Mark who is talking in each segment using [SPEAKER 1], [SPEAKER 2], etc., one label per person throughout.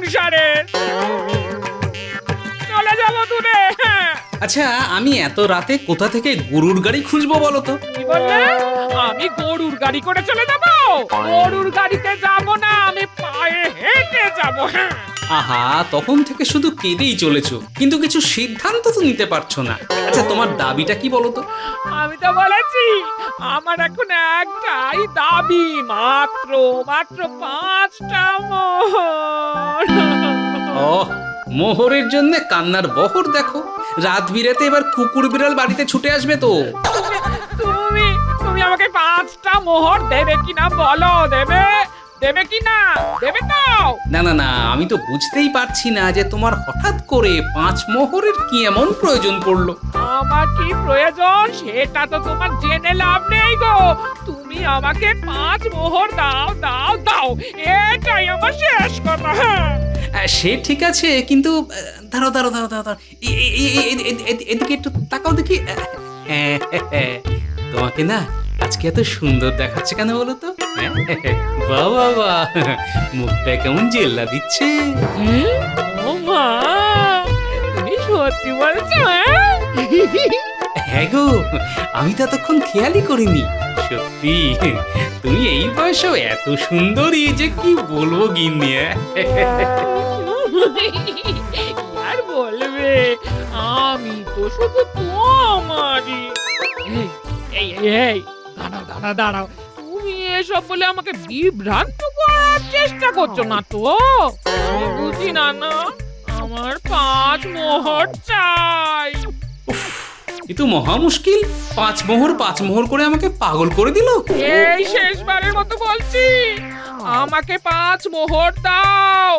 [SPEAKER 1] সংসারে চলে যাবো দূরে।
[SPEAKER 2] আচ্ছা আমি এত রাতে কোথা থেকে গরুর গাড়ি খুঁজবো বলো তো?
[SPEAKER 1] কি বললে? আমি গরুর গাড়ি করে চলে যাবো? গরুর গাড়িতে যাব না, আমি পায়ে হেঁটে যাবো।
[SPEAKER 2] আহা তখন থেকে শুধু কেঁদেই চলেছো, কিন্তু কিছু সিদ্ধান্ত তো নিতে পারছো না। আচ্ছা তোমার দাবিটা কি বলো তো?
[SPEAKER 1] আমি তো বলেছি আমার এখন একটাই দাবি, মাত্র মাত্র 5টা মোহর।
[SPEAKER 2] ও মোহরের জন্য কান্নার বহর দেখো। রাত বিরেতে এবার কুকুর বিড়াল বাড়িতে ছুটে আসবে তো।
[SPEAKER 1] তুমি তুমি আমাকে 5টা মোহর দেবে কিনা বলো? দেবে দেবে কিনা? দেবে তো?
[SPEAKER 2] না না না, আমি তো বুঝতেই পারছি না যে তোমার হঠাৎ করে 5 মোহরের কি এমন প্রয়োজন পড়লো।
[SPEAKER 1] আমার কি প্রয়োজন সেটা তো তোমার জেনে লাভ নেই গো। তুমি আমাকে 5 মোহর দাও দাও দাও, এটাই আমার শেষ কথা।
[SPEAKER 2] সে ঠিক আছে, কিন্তু দাঁড়াও দাঁড়াও দাঁড়াও দাঁড়াও, এদিকে একটু তাকাও দেখি। তোমাকে না আজকে এত সুন্দর দেখাচ্ছে কেন বলো তো? বাহ বাহ বাহ, মুখটা কেমন জেল্লা দিচ্ছে।
[SPEAKER 1] ও মা, তুমি সত্যি বলছো?
[SPEAKER 2] হ্যাঁ গো, আমি তো এতক্ষণ খেয়ালই করিনি। সত্যি তুমি এই বয়সেও এত সুন্দরী যে কি বলবো গিন্নি।
[SPEAKER 1] আর বলবে, আমি তো শুধু তোমারই। এই এই এই দাঁড়াও দাঁড়াও দাঁড়াও, তুমি এসব বলে আমাকে বিভ্রান্ত করার চেষ্টা করছো না তো? আমি বুঝি না না, আমার 5 মোহর চাই।
[SPEAKER 2] এ তো মহা মুশকিল, 5 মোহর করে আমাকে পাগল করে দিল।
[SPEAKER 1] এই শেষবারের মতো বলছি, আমাকে 5 মোহর দাও,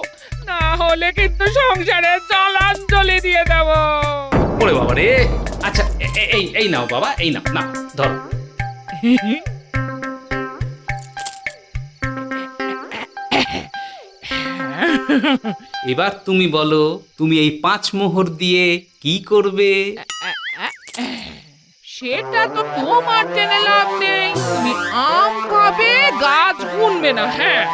[SPEAKER 1] না হলে কিন্তু সংসারে জলাঞ্জলি দিয়ে দেব।
[SPEAKER 2] ওরে বাবা রে। আচ্ছা এই নাও বাবা, এই নাও, না ধরো। এবার তুমি বলো, তুমি এই 5 মোহর দিয়ে কি করবে?
[SPEAKER 1] সেটা তো তোমার জেনে লাভ নেই। তুমি আম খাবে, গাছ গুনবে না। হ্যাঁ,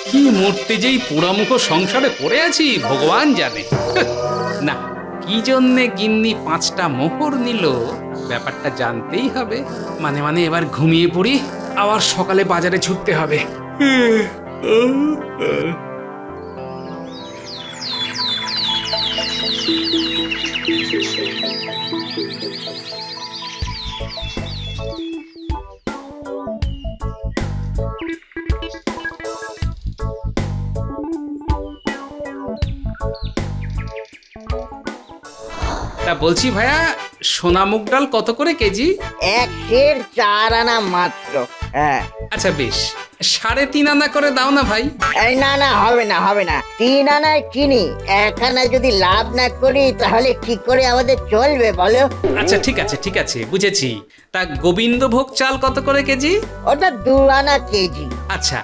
[SPEAKER 2] কি মরতে যেই পোড়ামুখো সংসারে পড়ে আছি ভগবান জানে। না, কি জন্যে গিন্নি 5টা মোহর নিল ব্যাপারটা জানতেই হবে। মানে এবার ঘুমিয়ে পড়ি, আবার সকালে বাজারে ছুটতে হবে। তা বলছি ভাইয়া, সোনা মুগ ডাল কত করে কেজি?
[SPEAKER 3] 1.4 আনা মাত্র। হ্যাঁ।
[SPEAKER 2] আচ্ছা বেশ, 3.5 আনা করে দাও না ভাই।
[SPEAKER 3] এই না না, হবে না হবে না, 3 আনায় চিনি 1 আনা যদি লাভ না করি তাহলে কি করে আমাদের চলবে বলো?
[SPEAKER 2] আচ্ছা ঠিক আছে বুঝেছি। তা গোবিন্দভোগ চাল কত করে কেজি?
[SPEAKER 3] ওটা 2 আনা কেজি।
[SPEAKER 2] আচ্ছা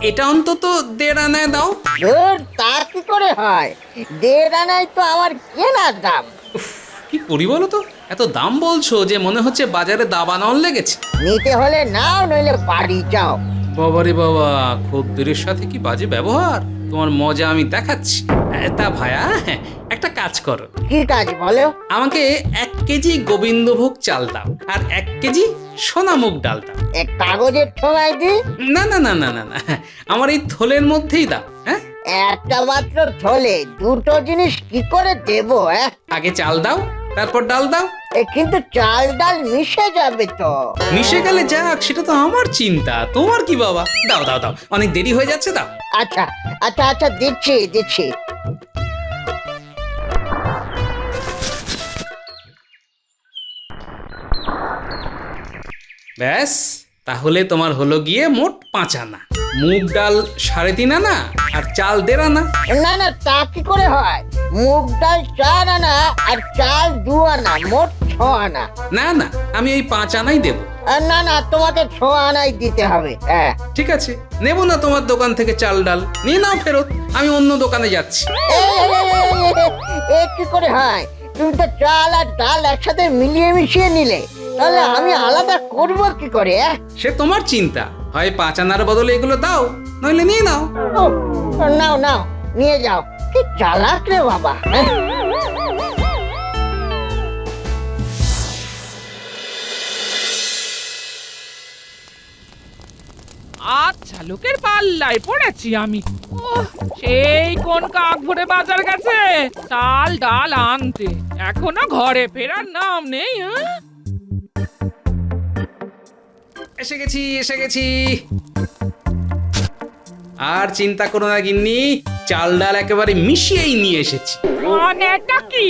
[SPEAKER 2] এটা অন্তত 1.5 আনায় দাও।
[SPEAKER 3] ধুর, তা কি করে হয়? 1.5 আনায় তো আমার কেনার দাম।
[SPEAKER 2] উফ, কি করি বলো তো, এত দাম বলছো যে মনে হচ্ছে বাজারে দাবানল লেগেছে।
[SPEAKER 3] নিতে হলে নাও, নইলে বাড়ি যাও।
[SPEAKER 2] বাবারে বাবা, খদ্দেরের সাথে কি বাজে ব্যবহার, তোমার মজা আমি দেখাচ্ছি। তা ভাইয়া একটা কাজ করো,
[SPEAKER 3] কি কাজ বলো?
[SPEAKER 2] আমাকে 1 কেজি গোবিন্দভোগ চাল দাও আর 1 কেজি সোনা মুগ ডাল দাও।
[SPEAKER 3] এক কাগজের ঠোঙায় দি?
[SPEAKER 2] না না না না না না, আমার এই থলের মধ্যেই দাও। হ্যাঁ,
[SPEAKER 3] একটা মাত্র থলে দুটো জিনিস কি করে দেবো?
[SPEAKER 2] আগে চাল দাও, তারপর ডাল দাও।
[SPEAKER 3] কিন্তু চাল ডাল মিশে যাবে তো।
[SPEAKER 2] মিশে গেলে যাক, সেটা তো আমার চিন্তা, তোমার কি বাবা। দাও দাও দাও, অনেক দেরি হয়ে যাচ্ছে, দাও।
[SPEAKER 3] আচ্ছা আচ্ছা আচ্ছা, দিচ্ছি দিচ্ছি।
[SPEAKER 2] ব্যাস, তাহলে তোমার হলো গিয়ে মোট 5 আনা। মুগ ডাল 3.5 আনা আর চাল 1.5 আনা।
[SPEAKER 3] না না, তা কি করে হয়? মুগ ডাল 4 আনা আর চাল 2 আনা, মোট 6 আনা।
[SPEAKER 2] না না, আমি এই 5 আনাই দেবো।
[SPEAKER 3] না না, তোমাকে 6 আনাই দিতে হবে। হ্যাঁ।
[SPEAKER 2] ঠিক আছে, নেবো না তোমার দোকান থেকে চাল ডাল, নিয়ে নাও ফেরত, আমি অন্য দোকানে যাচ্ছি।
[SPEAKER 3] এ কি করে হয়? তুমি তো চাল আর ডাল একসাথে মিলিয়ে মিশিয়ে নিলে, তাহলে আমি আলাদা করব কি করে?
[SPEAKER 2] সে তোমার চিন্তা, হয় 5 আনার বদলে এগুলো দাও, নইলে নিয়ে নাও।
[SPEAKER 3] ও, নাও নাও, নিয়ে যাও। কি চালাক রে বাবা, হ্যাঁ?
[SPEAKER 1] আচ্ছা, লোকের পাল্লায় পড়েছি আমি। ওহ, সেই কোন কাক ভরে বাজার গেছে চাল ডাল আনতে, এখনো ঘরে ফেরার নাম নেই। হ্যাঁ,
[SPEAKER 2] এসে গেছি, এসে গেছি। আর চিন্তা করো না গিন্নি, চাল ডাল একেবারে মিশিয়েই নিয়ে এসেছি।
[SPEAKER 1] মানেটা কি?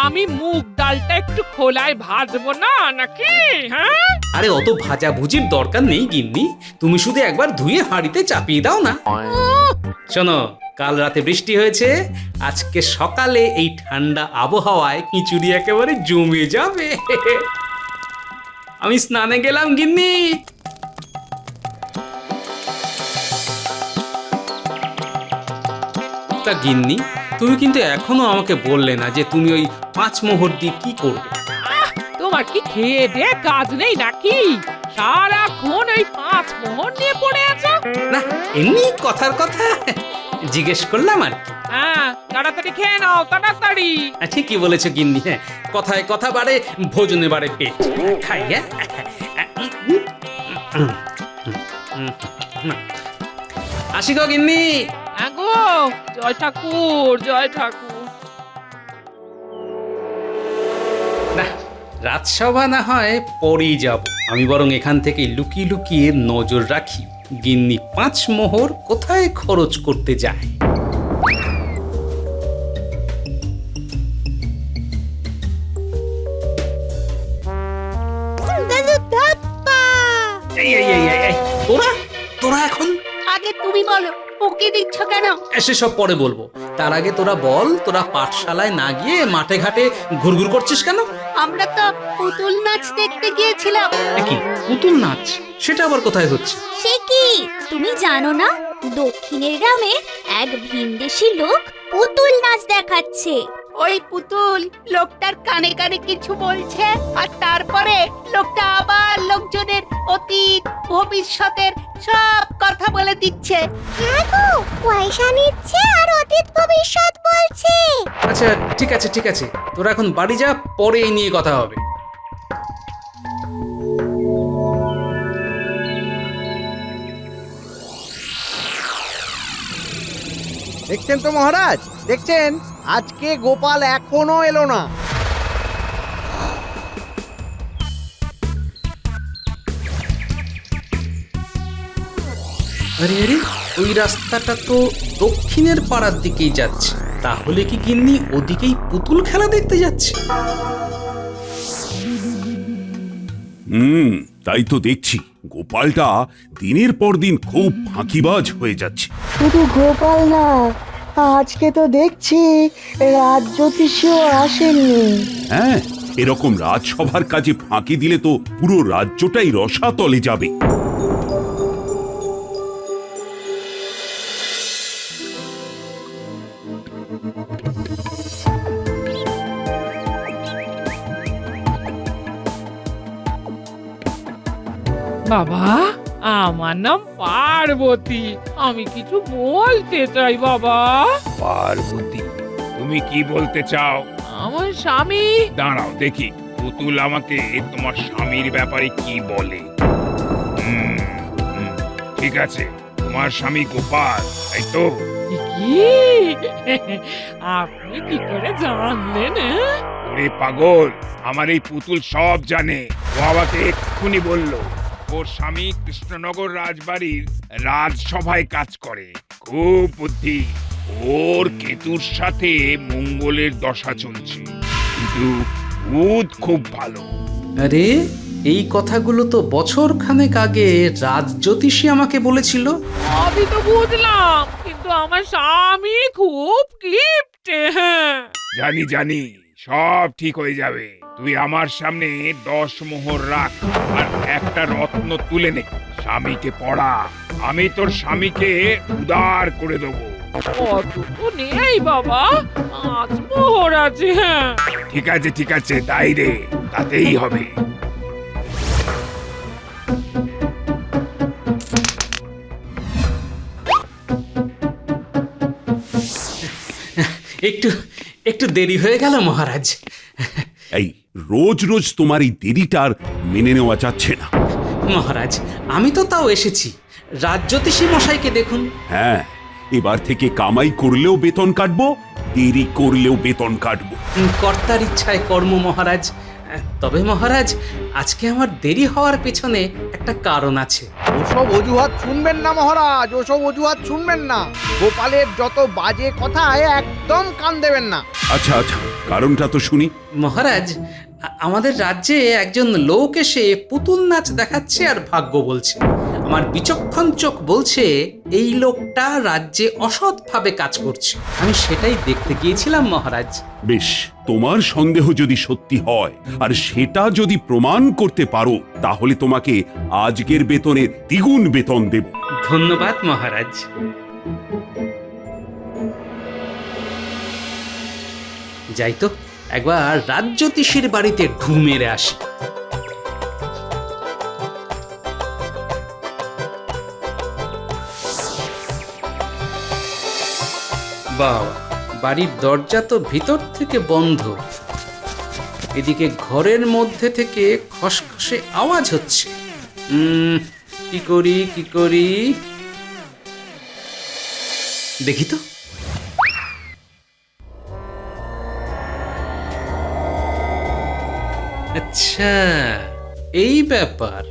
[SPEAKER 1] আমি মুগ ডালটা একটু খোলায় ভাজবো না নাকি? হ্যাঁ,
[SPEAKER 2] আরে অত ভাজা ভুজির দরকার নেই গিন্নি, তুমি শুধু একবার ধুয়ে হাঁড়িতে চাপিয়ে দাও না। শোনো, কাল রাতে বৃষ্টি হয়েছে, আজকে সকালে এই ঠান্ডা আবহাওয়ায় খিচুড়ি একেবারে জমে যাবে। আমি স্নানে গেলাম গিন্নি। তা গিন্নি, তুমি কিন্তু এখনো আমাকে বললে না যে তুমি ওই 5 মোহর দিয়ে কি করবে।
[SPEAKER 1] তোমার কি খেয়ে দে কাজ নেই নাকি? সারাক্ষণ ওই 5 মোহর নিয়ে পড়ে আছো।
[SPEAKER 2] না, এমনি কথার কথা জিজ্ঞেস করলাম আর কি।
[SPEAKER 1] হ্যাঁ, তাড়াতাড়ি খেয়ে নাও, তাড়াতাড়ি।
[SPEAKER 2] ঠিকই বলেছো গিন্নি, হ্যাঁ, কথায় কথা বাড়ে, ভোজনে বাড়ে পেট। খাই, হ্যাঁ। আসি গো গিন্নি।
[SPEAKER 1] হ্যাঁ গো, জয় ঠাকুর, জয় ঠাকুর।
[SPEAKER 2] না, রাজসভা না হয় পরেই যাব, আমি বরং এখান থেকে লুকিয়ে লুকিয়ে নজর রাখি গিন্নি 5 মোহর কোথায় খরচ করতে যায়। এই, এই, এই, এই, এই, তোরা তোরা এখন
[SPEAKER 4] আগে তুমি বলো, ওকে দিচ্ছ কেন?
[SPEAKER 2] এসে সব পরে বলবো, তার আগে তোরা বল, তোরা পাঠশালায় না গিয়ে মাঠে ঘাটে ঘুরঘুর করছিস কেন?
[SPEAKER 4] আমরা তো পুতুল নাচ দেখতে গিয়েছিলাম।
[SPEAKER 2] কি পুতুল নাচ? সেটা আবার কোথায় হচ্ছে?
[SPEAKER 5] সে কি তুমি জানো না? দক্ষিণের গ্রামে এক ভিনদেশী লোক পুতুল নাচ দেখাচ্ছে।
[SPEAKER 4] ওই পুতুল লোকটার কানে কানে কিছু বলছে, আর তারপরে লোকটা আবার লোকজনের অতীত ভবিষ্যতের সব কথা বলে দিচ্ছে।
[SPEAKER 5] হ্যাঁ গো, পয়সা নিচ্ছে আর অতীত ভবিষ্যৎ বলছে।
[SPEAKER 2] আচ্ছা ঠিক আছে, ঠিক আছে, তোরা এখন বাড়ি যা, পরে এই নিয়ে কথা হবে।
[SPEAKER 6] দেখছেন তো মহারাজ, দেখছেন আজকে গোপাল এখনো এলো না।
[SPEAKER 2] আরে আরে, ওই রাস্তাটা তো দক্ষিণের পাড়ার দিকেই যাচ্ছে, তাহলে কি গিন্নি ওদিকেই পুতুল খেলা দেখতে যাচ্ছে?
[SPEAKER 7] তাই তো দেখছি গোপালটা দিনের পর দিন খুব ফাঁকিবাজ হয়ে যাচ্ছে।
[SPEAKER 8] শুধু গোপাল না, আজকে তো দেখছি রাজ্যোতিষীও আসেননি।
[SPEAKER 7] হ্যাঁ, এরকম রাজসভার কাজে ফাঁকি দিলে তো পুরো রাজ্যটাই রসাতলে যাবে।
[SPEAKER 1] বাবা, আমার নাম পার্বতী, আমি কিছু বলতে চাই বাবা।
[SPEAKER 9] পার্বতী, তুমি কি বলতে চাও?
[SPEAKER 1] আমার স্বামী।
[SPEAKER 9] দাঁড়াও দেখি পুতুল আমাকে তোমার স্বামীর ব্যাপারে কি বলে। হুম, হুম, ঠিক আছে, তোমার স্বামী গোপাল, তাই তো?
[SPEAKER 1] কি? আপনি কি করে জানলেন?
[SPEAKER 9] ওরে পাগল, আমার এই পুতুল সব জানে। ও আমাকে এক্ষুনি বলল ওর স্বামী কৃষ্ণনগর রাজবাড়ির রাজসভায় কাজ করে, খুব বুদ্ধি। ওর কেতুর সাথে মঙ্গলের দশা চলছে, কিন্তু বুধ খুব ভালো।
[SPEAKER 2] আরে, এই কথাগুলো তো বছর খানেক আগে রাজজ্যোতিষী আমাকে বলেছিল।
[SPEAKER 1] আমি তো বুঝলাম, কিন্তু আমার স্বামী খুব কিপটে। হ্যাঁ,
[SPEAKER 9] জানি জানি, সব ঠিক হয়ে যাবে। তুই আমার সামনে 10 মোহর রাখ আর একটা রত্ন তুলে নে, স্বামীকে পড়া। আমি তোর স্বামীকে উদার করে দেবো।
[SPEAKER 1] অত তো নেই বাবা, 5 মোহর আছে। হ্যাঁ,
[SPEAKER 9] ঠিক আছে তাই রে, তাতেই হবে।
[SPEAKER 2] একটু একটু দেরি হয়ে গেল মহারাজ।
[SPEAKER 7] এই রোজ রোজ তোমার এই দেরিটার মেনে নেওয়া যাচ্ছে না।
[SPEAKER 2] মহারাজ, আমি তো তাও এসেছি। রাজ্যোতিষী মশাইকে দেখুন।
[SPEAKER 7] হ্যাঁ, এবার থেকে কামাই করলেও বেতন কাটবো, দেরি করলেও বেতন কাটবো।
[SPEAKER 2] কর্তার ইচ্ছায় কর্ম মহারাজ। তবে মহারাজ, আজকে আমার দেরি হওয়ার পেছনে একটা কারণ আছে।
[SPEAKER 6] ওসব অজুহাত শুনবেন না মহারাজ, ওসব অজুহাত শুনবেন না। গোপালের যত বাজে কথায় একদম কান দেবেন না।
[SPEAKER 7] আচ্ছা আচ্ছা, কারণটা তো শুনি।
[SPEAKER 2] মহারাজ, আমাদের রাজ্যে একজন লোক এসে পুতুল নাচ দেখাচ্ছে আর ভাগ্য বলছে। আমার বিচক্ষণ চোখ বলছে এই লোকটা রাজ্যে অসৎভাবে কাজ করছে। আমি সেটাই দেখতে গিয়েছিলাম মহারাজ।
[SPEAKER 7] বেশ, তোমার সন্দেহ যদি সত্যি হয় আর সেটা যদি প্রমাণ করতে পারো, তাহলে তোমাকে আজকের বেতনের দ্বিগুণ বেতন দেব।
[SPEAKER 2] ধন্যবাদ মহারাজ। যাই তো, একবার রাজ্যোতিষীর বাড়িতে ঢু মেরে আসি। বাবা, বাড়ির দরজা তো ভিতর থেকে বন্ধ। এদিকে ঘরের মধ্যে থেকে খসখসে আওয়াজ হচ্ছে। কি করি দেখি তো। আচ্ছা, এই ব্যাপার।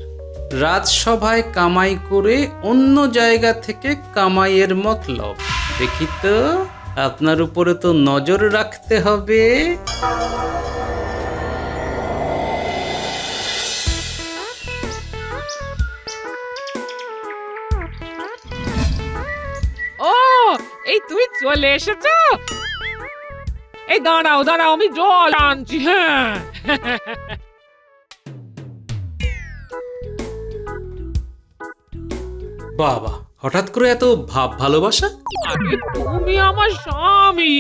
[SPEAKER 2] রাজসভায় কামাই করে অন্য জায়গা থেকে কামাইয়ের মতলব। দেখি তো, আপনার উপরে তো নজর রাখতে হবে।
[SPEAKER 1] ও, এই তুমি চলে এসেছো? এই দাঁড়াও দাঁড়াও, আমি জল আনছি। হ্যাঁ,
[SPEAKER 2] বাবা, হঠাৎ করে এত ভাব ভালোবাসা?
[SPEAKER 1] আরে তুমি আমার স্বামী,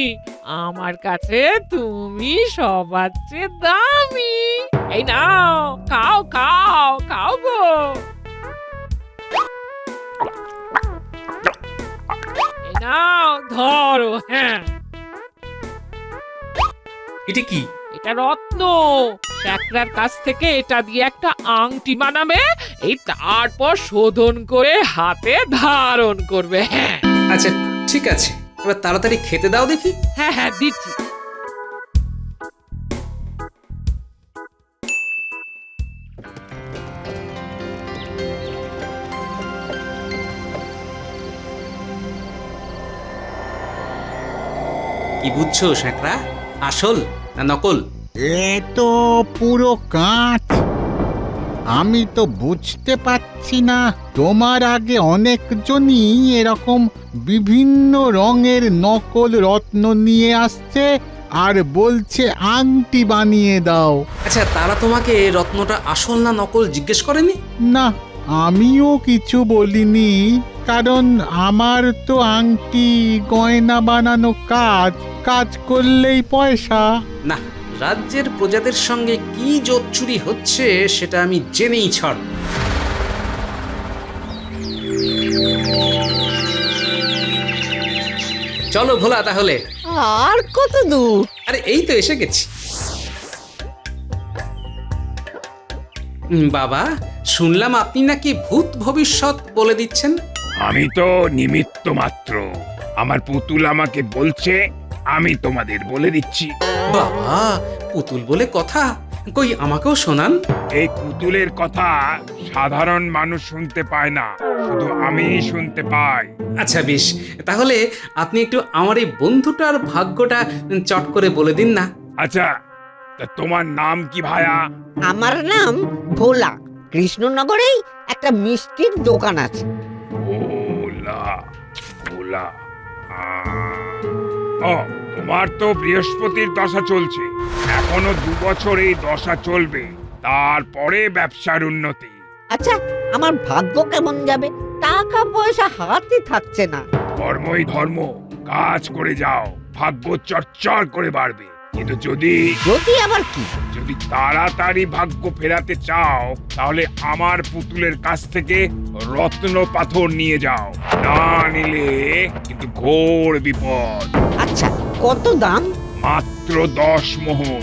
[SPEAKER 1] আমার কাছে তুমি সবার চেয়ে দামি। এই নাও, খাও খাও খাও গো। এই নাও, ধরো। হ্যাঁ,
[SPEAKER 2] এটা কি?
[SPEAKER 1] এটা রত্ন। শ্যাকরার কাছ থেকে এটা দিয়ে একটা আংটি বানাবে, এই তারপর শোধন করে হাতে ধারণ করবে। হ্যাঁ
[SPEAKER 2] আচ্ছা ঠিক আছে, এবার তাড়াতাড়ি খেতে দাও দেখি।
[SPEAKER 1] হ্যাঁ হ্যাঁ, দিচ্ছি।
[SPEAKER 2] কি বুঝছো শ্যাকরা, আসল না নকল?
[SPEAKER 10] এ তো পুরো কাঁচ। আমি তো বুঝতে পারছি না। তোমার আগে অনেকজনই এরকম বিভিন্ন রঙের নকল রত্ন নিয়ে আসছে আর বলছে আংটি বানিয়ে দাও।
[SPEAKER 2] আচ্ছা, তারা তোমাকে রত্নটা আসল না নকল জিজ্ঞেস করেনি?
[SPEAKER 10] না, আমিও কিছু বলিনি, কারণ আমার তো আংটি গয়না বানানো কাজ, কাজ করলেই পয়সা।
[SPEAKER 2] না, রাজ্যের প্রজাদের সঙ্গে কি জোচ্চুরি হচ্ছে সেটা আমি জেনেই ছাড়ব। চলো ভোলা, তাহলে
[SPEAKER 8] আর কত দূর?
[SPEAKER 2] আরে এই তো এসে গেছি। বাবা, শুনলাম আপনি নাকি ভূত ভবিষ্যৎ বলে দিচ্ছেন।
[SPEAKER 9] আমি তো নিমিত্ত মাত্র। আমার পুতুল আমাকে বলছে, আমি তোমাদের বলে দিচ্ছি।
[SPEAKER 2] বাবা, পুতুল বলে কথা, কই আমাকেও শোনান।
[SPEAKER 9] এই পুতুলের কথা সাধারণ মানুষ শুনতে পায় না, শুধু আমিই শুনতে পাই।
[SPEAKER 2] আচ্ছা বেশ, তাহলে আপনি একটু আমার এই বন্ধুটার ভাগ্যটা চট করে বলে দিন না।
[SPEAKER 9] আচ্ছা, তা তোমার নাম কি ভায়া?
[SPEAKER 8] আমার নাম ভোলা। কৃষ্ণনগরেই একটা মিষ্টির দোকান আছে।
[SPEAKER 9] ভোলা, ভোলা। ও, তোমার তো বৃহস্পতির দশা চলছে। এখনো 2 বছর এই দশা চলবে, তারপরে ব্যবসার উন্নতি।
[SPEAKER 8] আচ্ছা, আমার ভাগ্য কেমন যাবে? টাকা পয়সা হাতে থাকছে না।
[SPEAKER 9] কর্মই ধর্ম, কাজ করে যাও, ভাগ্য চরচর করে বাড়বে। কিন্তু যদি
[SPEAKER 8] যদি আবার কি?
[SPEAKER 9] যদি তাড়াতাড়ি ভাগ্য ফেরাতে চাও তাহলে আমার পুতুলের কাছ থেকে রত্ন পাথর নিয়ে যাও, না নিলে কিন্তু ঘোর বিপদ।
[SPEAKER 8] আচ্ছা, কত দাম?
[SPEAKER 9] মাত্র 10 মোহর।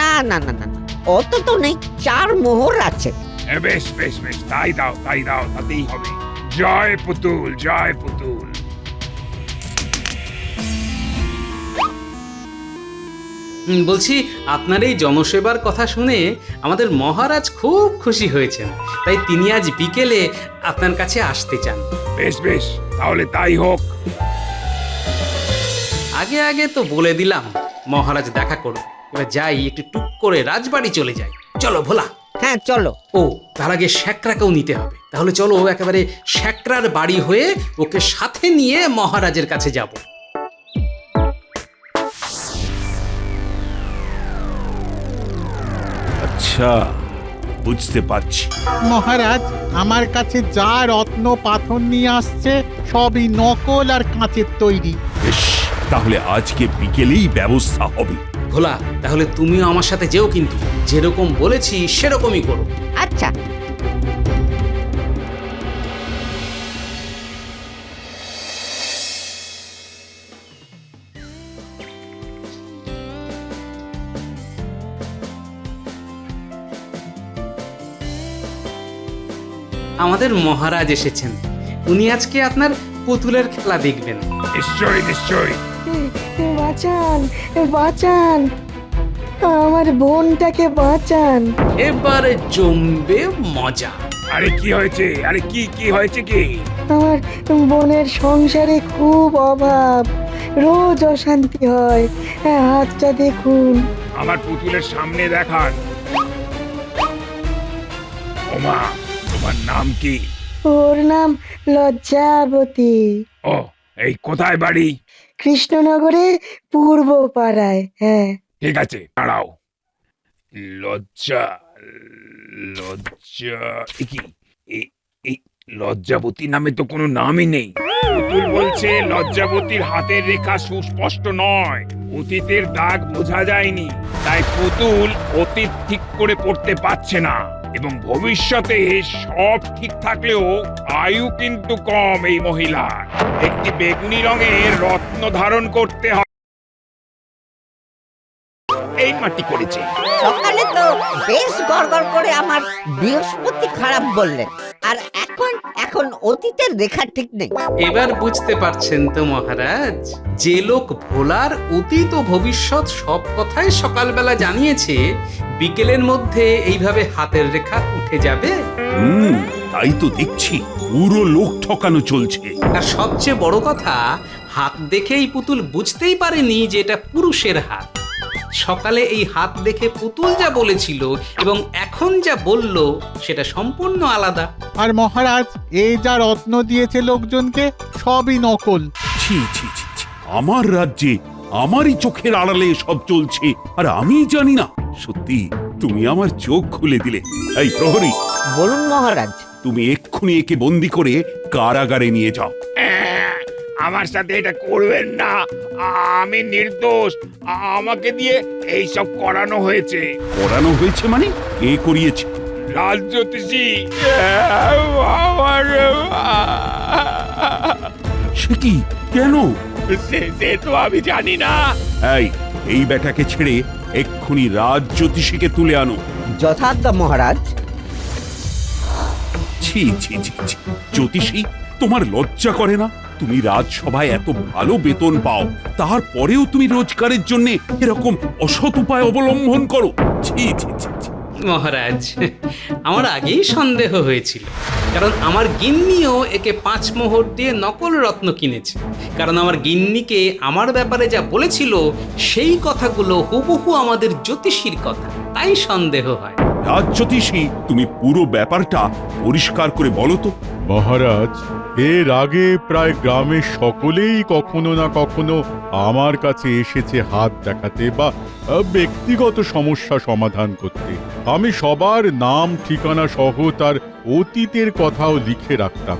[SPEAKER 8] না না না না না, অত তো নেই, 4 মোহর আছে।
[SPEAKER 9] বেশ বেশ বেশ, তাই দাও তাতেই হবে। জয় পুতুল, জয় পুতুল।
[SPEAKER 2] বলছি, আপনার এই জনসেবার কথা শুনে আমাদের মহারাজ খুব খুশি হয়েছেন, তাই তিনি আজ বিকেলে আপনার কাছে আসতে চান।
[SPEAKER 9] বেশ বেশ, তাহলে তাই হোক।
[SPEAKER 2] আগে আগে তো বলে দিলাম মহারাজ দেখা করুন। এবার যাই, একটু টুক করে রাজবাড়ি চলে যাই। চলো ভোলা।
[SPEAKER 8] হ্যাঁ চলো।
[SPEAKER 2] ও, তার আগে শ্যাকরাকেও নিতে হবে। তাহলে চলো একেবারে শ্যাকরার বাড়ি হয়ে ওকে সাথে নিয়ে মহারাজের কাছে যাব।
[SPEAKER 7] আচ্ছা, বুঝতে পারছি।
[SPEAKER 10] মহারাজ, আমার কাছে যা রত্ন পাথর নিয়ে আসছে সবই নকল আর কাঁচের তৈরি।
[SPEAKER 7] বেশ, তাহলে আজকে বিকেলেই ব্যবস্থা হবে।
[SPEAKER 2] ভোলা, তাহলে তুমিও আমার সাথে যেও, কিন্তু যেরকম বলেছি সেরকমই করো।
[SPEAKER 8] আচ্ছা।
[SPEAKER 2] আমাদের মহারাজ এসেছেন। উনি আজকে আপনার পুতুলের খেলা দেখবেন।
[SPEAKER 9] নিশ্চয়ই নিশ্চয়ই।
[SPEAKER 11] বাঁচান, বাঁচান, আমার বোনটাকে বাঁচান।
[SPEAKER 2] এবারে জমবে মজা।
[SPEAKER 9] আরে কি হয়েছে? আরে কি হয়েছে কি?
[SPEAKER 11] আমার বোনের সংসারে খুব অভাব, রোজ অশান্তি হয়। হাতটা দেখুন।
[SPEAKER 9] আমার পুতুলের সামনে দেখান। ওমা, তোমার নাম কি?
[SPEAKER 11] ওর নাম লজ্জাবতী।
[SPEAKER 9] ও, এই কোথায় বাড়ি?
[SPEAKER 11] কৃষ্ণনগরে পূর্ব পাড়ায়। হ্যাঁ।
[SPEAKER 9] ঠিক আছে, দাঁড়াও। লজ্জা কি? এই লজ্জাবতী নামে তো কোনো নামই নেই। পুতুল বলছে লজ্জাবতীর হাতের রেখা সুস্পষ্ট নয়, অতীতের দাগ বোঝা যায়নি, তাই পুতুল অতীত ঠিক করে পড়তে পারছে না, এবং ভবিষ্যতে সব ঠিক থাকলেও আয়ু কিন্তু কম এই মহিলার। একটি বেগুনি রঙের রত্ন ধারণ করতে হয়। এই মাটি করেছে।
[SPEAKER 8] সকালে তো বেশ গড়গড় করে আমার বৃহস্পতি খারাপ বললেন, আর এখন অতীতের রেখা ঠিক নেই।
[SPEAKER 2] এবার বুঝতে পারছেন তো মহারাজ, যে লোক ভোলার অতীত ও ভবিষ্যৎ সব কথাই সকালবেলা জানিয়েছে, বিকেলের মধ্যে এইভাবে হাতের রেখা উঠে যাবে।
[SPEAKER 7] তাই তো দেখছি, পুরো লোক ঠকানো চলছে।
[SPEAKER 2] আর সবচেয়ে বড় কথা, হাত দেখেই পুতুল বুঝতেই পারেনি যে এটা পুরুষের হাত। সকালে এই হাত দেখে পুতুল যা বলেছিল এবং এখন যা বলল সেটা সম্পূর্ণ আলাদা।
[SPEAKER 10] আর মহারাজ, এই যা রত্ন দিয়েছে লোকজনকে সবই নকল।
[SPEAKER 7] ছি ছি ছি ছি, আমার রাজ্যে আমারই চোখের আড়ালে সব চলছে, আর আমি জানি না। সত্যি তুমি আমার চোখ খুলে দিলে। এই প্রহরী,
[SPEAKER 8] বলুন মহারাজ।
[SPEAKER 7] তুমি এক্ষুনি একে বন্দি করে কারাগারে নিয়ে যাও।
[SPEAKER 9] আমার সাথে এটা করবেন না, আমি নির্দোষ। আমাকে দিয়ে এইসব করানো হয়েছে।
[SPEAKER 7] করানো হয়েছে মানে? কে করিয়েছে?
[SPEAKER 9] রাজজ্যোতিষী।
[SPEAKER 7] সে কি? কেন?
[SPEAKER 9] সে তো আমি জানি না।
[SPEAKER 7] এই বেটাকে ছেড়ে এক্ষুনি রাজজ্যোতিষীকে তুলে আনো।
[SPEAKER 8] যথাজ্ঞা মহারাজ।
[SPEAKER 7] ছি ছি ছি ছি, জ্যোতিষী, তোমার লজ্জা করে না? তুমি রাজসভায় এত ভালো বেতন পাও, তারপরেও তুমি রোজগারের জন্য এরকম অসৎ উপায় অবলম্বন করো। ছি ছি ছি ছি।
[SPEAKER 2] মহারাজ, আমার আগেই সন্দেহ হয়েছিল, কারণ আমার গিন্নিও একে 5 মোহর দিয়ে নকল রত্ন কিনেছে। কারণ আমার গিন্নিকে আমার ব্যাপারে যা বলেছিল সেই কথাগুলো হুবহু আমাদের জ্যোতিষীর কথা, তাই সন্দেহ হয়।
[SPEAKER 7] রাজজ্যোতিষী, তুমি পুরো ব্যাপারটা পরিষ্কার করে বলো তো।
[SPEAKER 12] মহারাজ, এর আগে প্রায় গ্রামের সকলেই কখনো না কখনো আমার কাছে এসেছে হাত দেখাতে বা ব্যক্তিগত সমস্যা সমাধান করতে। আমি সবার নাম ঠিকানা সহ তার অতীতের কথাও লিখে রাখতাম।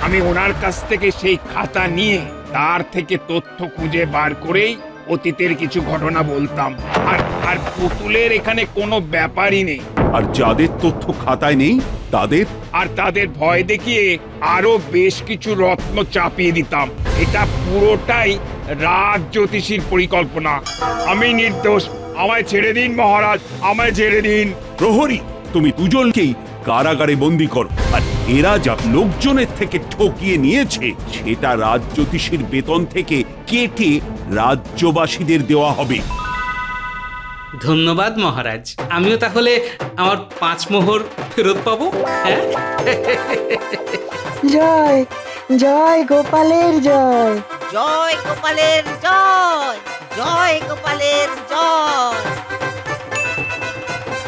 [SPEAKER 9] আমি ওনার কাছ থেকে সেই খাতা নিয়ে তার থেকে তথ্য খুঁজে বার করেই অতীতের কিছু ঘটনা বলতাম। আর আর পুতুলের এখানে কোনো ব্যাপারই নেই।
[SPEAKER 7] আর যাদের তথ্য খাতায় নেই তাদের?
[SPEAKER 9] আর তাদের ভয় দেখিয়ে আরো বেশ কিছু রত্ন চাপিয়ে দিতাম। এটা পুরোটাই রাজ জ্যোতিষীর পরিকল্পনা। আমি নির্দোষ, আমায় ছেড়ে দিন মহারাজ, আমায় ছেড়ে দিন।
[SPEAKER 7] প্রহরী, তুমি দুজনকেই কারাগারে বন্দি করো। আর এরা যা লোকজনের থেকে ঠকিয়ে নিয়েছে সেটা রাজ জ্যোতিষীর বেতন থেকে কেটে রাজ্যবাসীদের দেওয়া হবে।
[SPEAKER 2] ধন্যবাদ মহারাজ, আমিও তাহলে আমার 5 মোহর ফেরত পাবো। হ্যাঁ,
[SPEAKER 11] জয় জয় গোপালের জয়।
[SPEAKER 8] জয় গোপালের জয়, জয় গোপালের জয়।